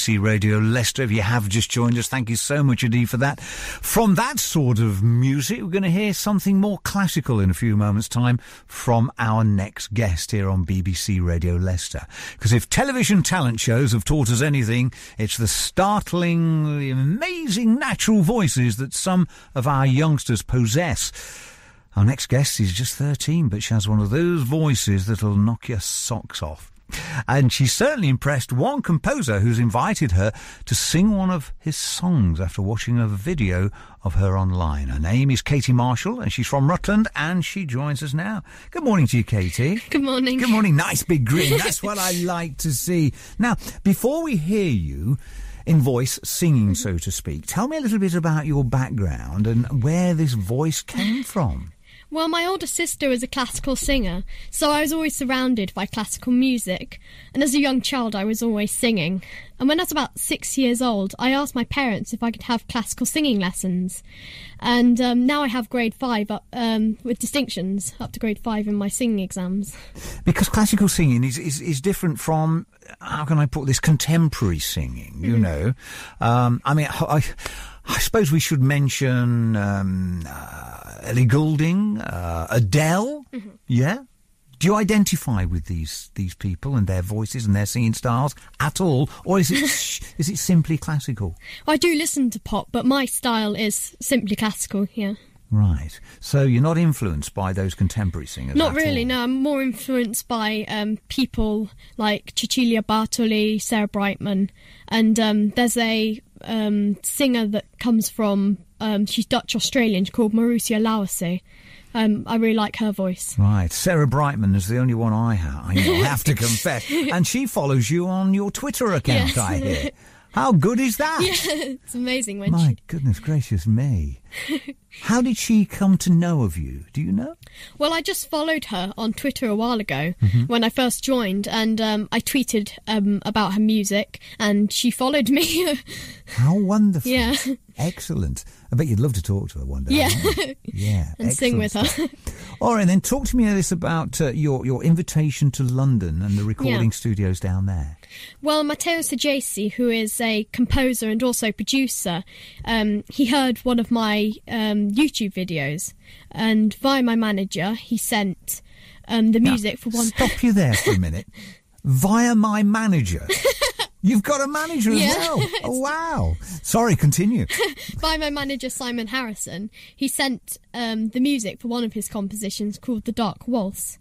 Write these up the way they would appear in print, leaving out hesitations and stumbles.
BBC Radio Leicester. If you have just joined us, thank you so much indeed for that. From that sort of music, we're going to hear something more classical in a few moments' time from our next guest here on BBC Radio Leicester. Because if television talent shows have taught us anything, it's the startlingly amazing natural voices that some of our youngsters possess. Our next guest is just 13, but she has one of those voices that'll knock your socks off. And she's certainly impressed one composer who's invited her to sing one of his songs after watching a video of her online. Her name is Katie Marshal, and she's from Rutland, and she joins us now. Good morning to you, Katie. Good morning. Good morning. Nice big grin. That's what I like to see. Now, before we hear you in voice singing, so to speak, tell me a little bit about your background and where this voice came from. Well, my older sister was a classical singer, so I was always surrounded by classical music. And as a young child, I was always singing. And when I was about 6 years old, I asked my parents if I could have classical singing lessons. And now I have grade 5 with distinctions, up to grade 5 in my singing exams. Because classical singing is different from, how can I put this, contemporary singing, you know. I mean, I suppose we should mention Ellie Goulding, Adele. Mm-hmm. Yeah? Do you identify with these people and their voices and their singing styles at all? Or is it simply classical? Well, I do listen to pop, but my style is simply classical, yeah. Right. So you're not influenced by those contemporary singers? Not really, no. I'm more influenced by people like Cecilia Bartoli, Sarah Brightman, and there's a singer that comes from, she's Dutch-Australian, called Marussia Lawase. I really like her voice. Right. Sarah Brightman is the only one I have to confess. And she follows you on your Twitter account, yes. I hear. How good is that? Yeah, it's amazing. My goodness gracious me. How did she come to know of you? Do you know? Well, I just followed her on Twitter a while ago when I first joined, and I tweeted about her music, and she followed me. How wonderful. Yeah. Excellent. I bet you'd love to talk to her one day. Yeah. Yeah. And sing with her. All right, then talk to me about your invitation to London and the recording studios down there. Well, Matteo Sagesi, who is a composer and also producer, he heard one of my YouTube videos, and via my manager, he sent the music for one... Stop you there for a minute. Via my manager? You've got a manager as well. Oh, wow. Sorry, continue. By my manager, Simon Harrison, he sent the music for one of his compositions called the Dark Waltz.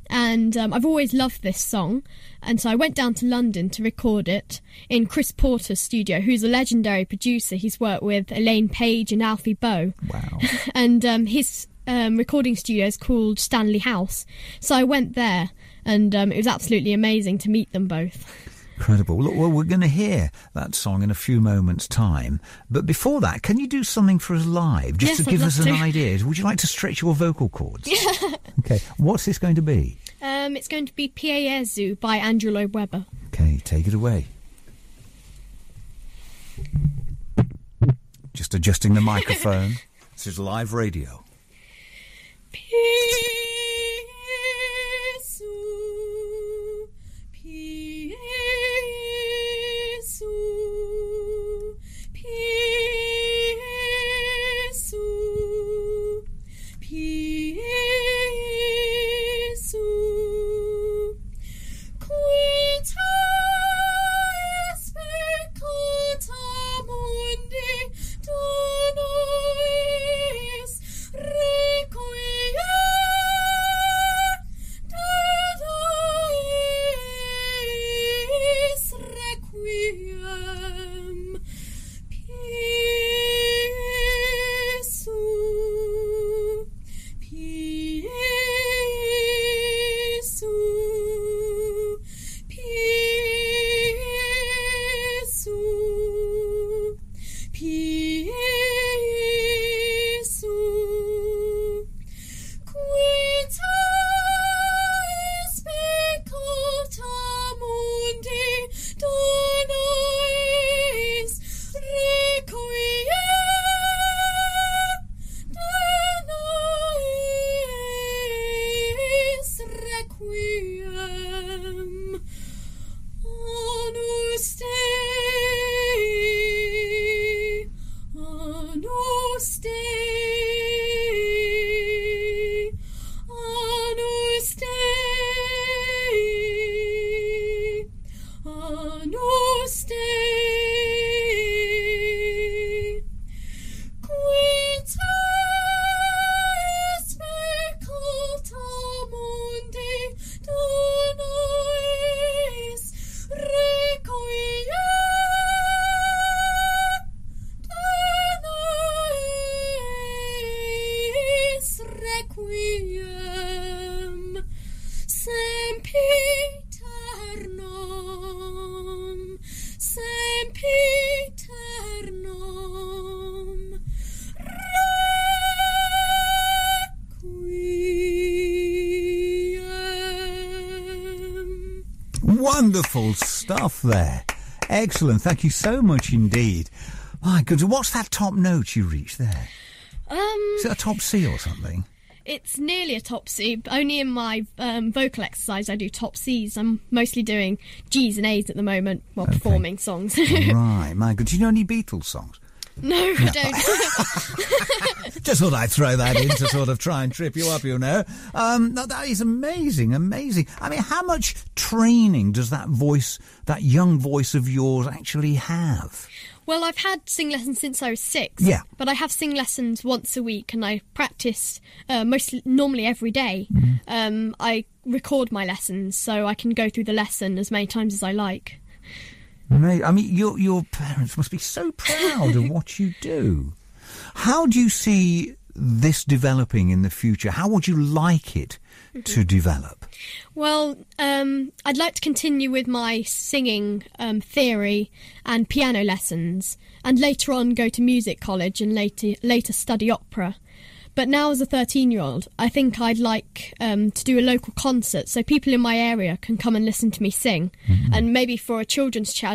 And I've always loved this song. And so I went down to London to record it in Chris Porter's studio, who's a legendary producer. He's worked with Elaine Page and Alfie Boe. Wow. And his recording studio is called Stanley House. So I went there, and it was absolutely amazing to meet them both. Incredible. Look, well, we're going to hear that song in a few moments' time. But before that, can you do something for us live, just to give us an idea? Would you like to stretch your vocal cords? Yeah. Okay. What's this going to be? It's going to be Jesu by Andrew Lloyd Webber. Okay, take it away. Just adjusting the microphone. This is live radio. Requiem Wonderful stuff there. Excellent. Thank you so much indeed. My goodness, what's that top note you reached there? Is it a top C or something? It's nearly a top C, but only in my vocal exercise I do top Cs. I'm mostly doing Gs and As at the moment while performing songs. Right, my God. Do you know any Beatles songs? No, I don't. Just thought I'd throw that in to sort of try and trip you up, you know. No, that is amazing, amazing. I mean, how much training does that voice, that young voice of yours actually have? Well, I've had sing lessons since I was 6. Yeah. But I have sing lessons once a week, and I practice normally every day. I record my lessons so I can go through the lesson as many times as I like. I mean, your parents must be so proud of what you do. How do you see this developing in the future? How would you like it to develop? Well, I'd like to continue with my singing theory and piano lessons, and later on go to music college and later study opera. But now as a 13-year-old, I think I'd like to do a local concert so people in my area can come and listen to me sing. And maybe for a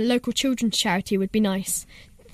local children's charity would be nice.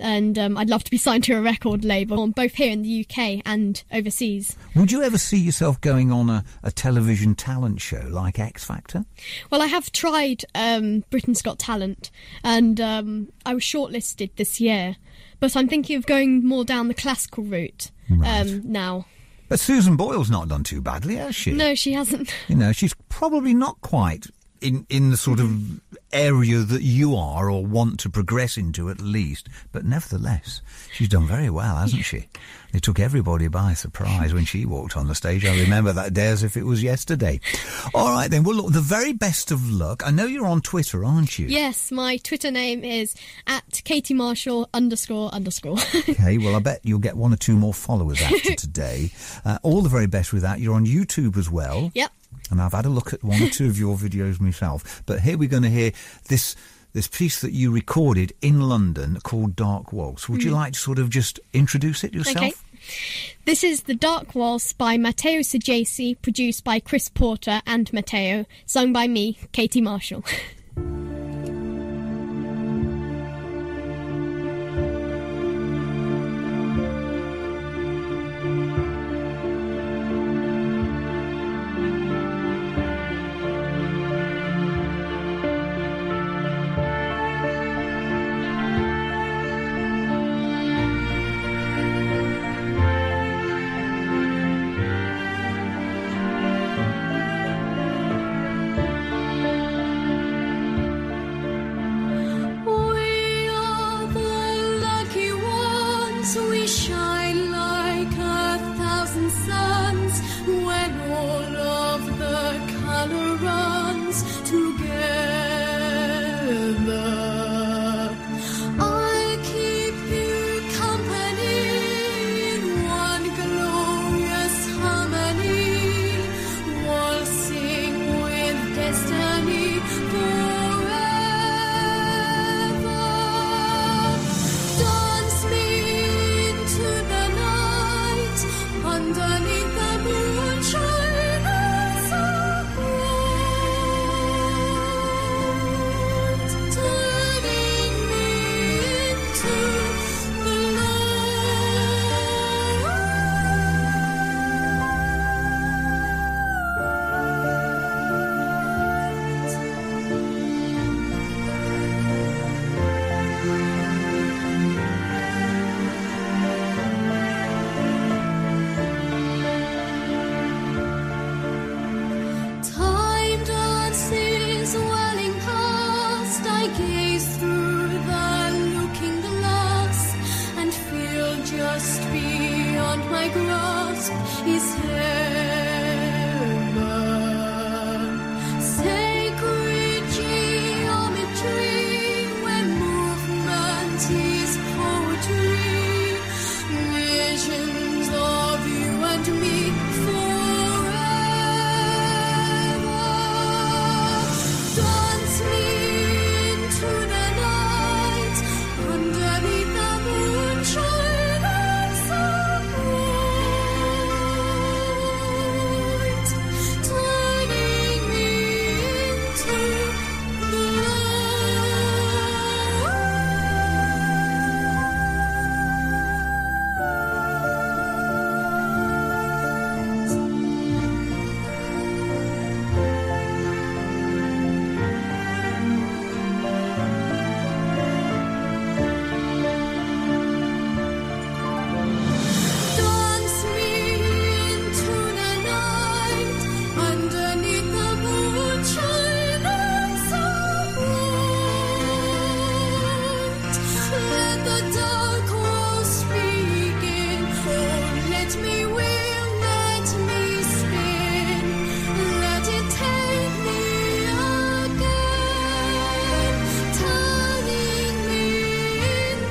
And I'd love to be signed to a record label, both here in the UK and overseas. Would you ever see yourself going on a television talent show like X Factor? Well, I have tried Britain's Got Talent, and I was shortlisted this year. But I'm thinking of going more down the classical route now. But Susan Boyle's not done too badly, has she? No, she hasn't. You know, she's probably not quite in the sort of area that you are or want to progress into at least. But nevertheless, she's done very well, hasn't she? It took everybody by surprise when she walked on the stage. I remember that day as if it was yesterday. All right, then. Well, look, the very best of luck. I know you're on Twitter, aren't you? Yes, my Twitter name is @KatieMarshall __. Okay, well, I bet you'll get 1 or 2 more followers after today. All the very best with that. You're on YouTube as well. Yep. And I've had a look at 1 or 2 of your videos myself. But here we're going to hear this piece that you recorded in London called Dark Waltz. Would you like to sort of just introduce it yourself? Okay. This is the Dark Waltz by Matteo Sagesi, produced by Chris Porter and Matteo, sung by me, Katie Marshall.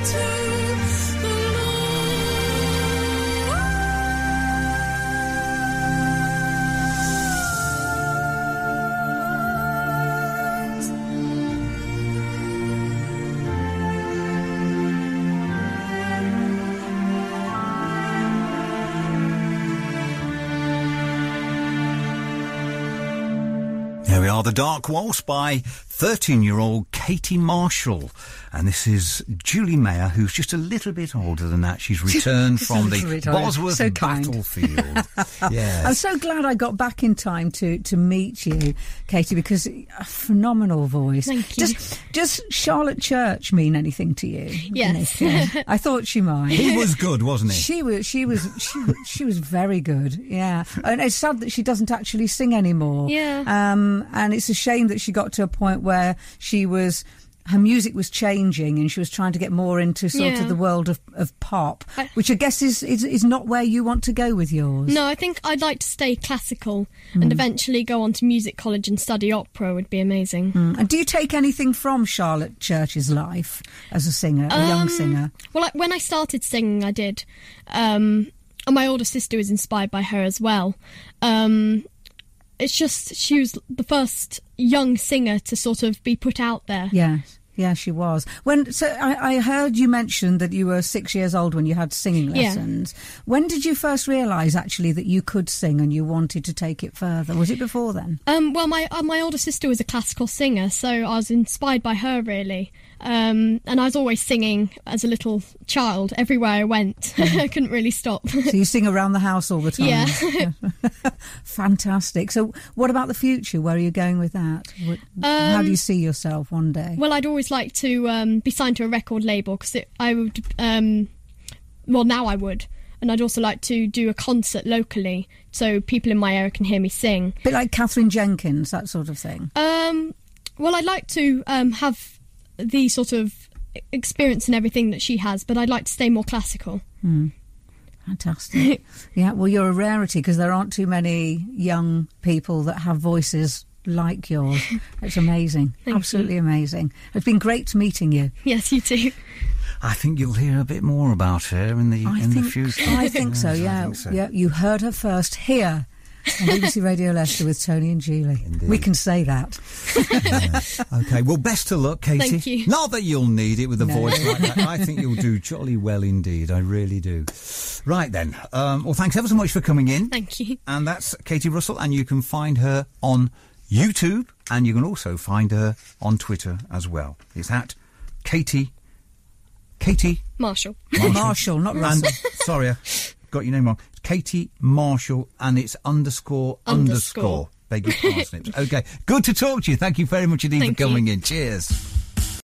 There we are, the Dark Waltz by 13-year-old Katie Marshall. And this is Julie Mayer, who's just a little bit older than that. She's returned from the Bosworth battlefield. Yes. I'm so glad I got back in time to meet you, Katie, because a phenomenal voice. Thank you. Does Charlotte Church mean anything to you? Yes. I thought she might. He was good, wasn't he? She was very good. Yeah. And it's sad that she doesn't actually sing anymore. Yeah. And it's a shame that she got to a point where her music was changing and she was trying to get more into sort of the world of pop, which I guess is not where you want to go with yours. No, I think I'd like to stay classical and eventually go on to music college and study opera would be amazing. And do you take anything from Charlotte Church's life as a singer, a young singer? Well, when I started singing, I did. And my older sister was inspired by her as well. It's just she was the first young singer to sort of be put out there. Yes. Yeah, she was. I heard you mention that you were 6 years old when you had singing lessons. Yeah. When did you first realise, actually, that you could sing and you wanted to take it further? Was it before then? Well, my older sister was a classical singer, so I was inspired by her, really. And I was always singing as a little child everywhere I went. I couldn't really stop. So you sing around the house all the time? Yeah. Fantastic. So what about the future? Where are you going with that? How do you see yourself one day? Well, I'd always like to be signed to a record label because I would... now I would. And I'd also like to do a concert locally so people in my area can hear me sing. A bit like Catherine Jenkins, that sort of thing? Well, I'd like to have the sort of experience and everything that she has, but I'd like to stay more classical. Fantastic. Yeah, well, you're a rarity because there aren't too many young people that have voices like yours. It's amazing. Absolutely amazing. It's been great meeting you. Yes, you too. I think you'll hear a bit more about her in the future. I think so, yeah. I think so. Yeah, you heard her first here on BBC Radio Leicester with Tony and Julie. Indeed. We can say that. OK, well, best of luck, Katie. Thank you. Not that you'll need it with a voice like that. I think you'll do jolly well indeed. I really do. Right then. Well, thanks ever so much for coming in. Thank you. And that's Katie Russell, and you can find her on YouTube, and you can also find her on Twitter as well. It's at Katie Marshall. Marshall, not Russell. Sorry, I got your name wrong. Katie Marshall, and it's underscore. Beg your parsnips. OK, good to talk to you. Thank you very much indeed for coming in. Cheers.